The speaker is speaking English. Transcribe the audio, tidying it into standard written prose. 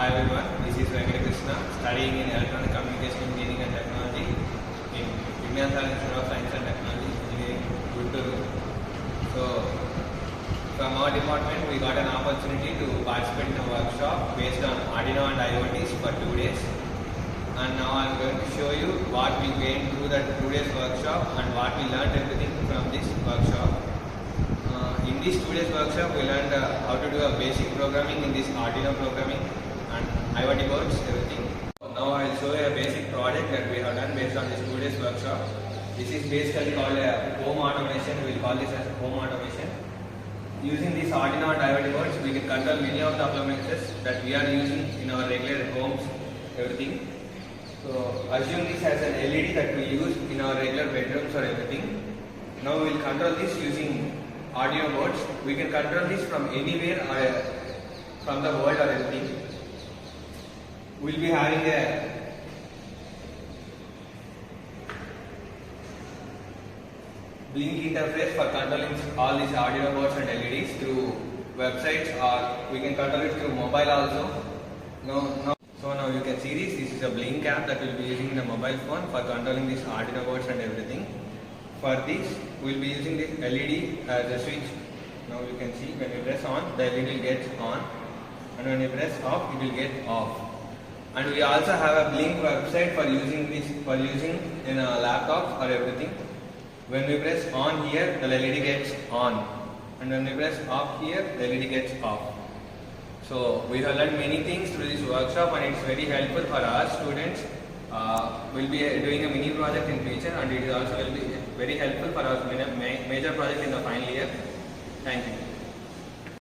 Hi everyone, this is Venkatakrishna, studying in Electronic Communication Engineering and Technology in Vignan Institute of Science and Technology, Engineering, Guntur. So, from our department, we got an opportunity to participate in a workshop based on Arduino and IoTs for 2 days. And now I am going to show you what we gained through that 2 days workshop and what we learned everything from this workshop. In this 2 days workshop, we learned how to do a basic programming in this Arduino programming and IoT boards, everything. Now I will show you a basic project that we have done based on this 2 days workshop. This is basically called a home automation. We will call this as home automation. Using this Arduino and IoT boards, we can control many of the appliances that we are using in our regular homes, everything. So assume this as an LED that we use in our regular bedrooms or everything. Now we will control this using Arduino boards. We can control this from anywhere or from the world or anything. We will be having a blink interface for controlling all these Arduino boards and LEDs through websites, or we can control it through mobile also. So now you can see this is a blink app that we will be using in a mobile phone for controlling these Arduino boards and everything. For this, we will be using this LED as a switch. Now you can see when you press on, the LED will get on, and when you press off, it will get off. And we also have a blink website for using in a laptop or everything. When we press on here, the LED gets on, and when we press off here, the LED gets off. So we have learned many things through this workshop, and it's very helpful for our students. We'll be doing a mini project in future, and it also will be very helpful for our major project in the final year. Thank you.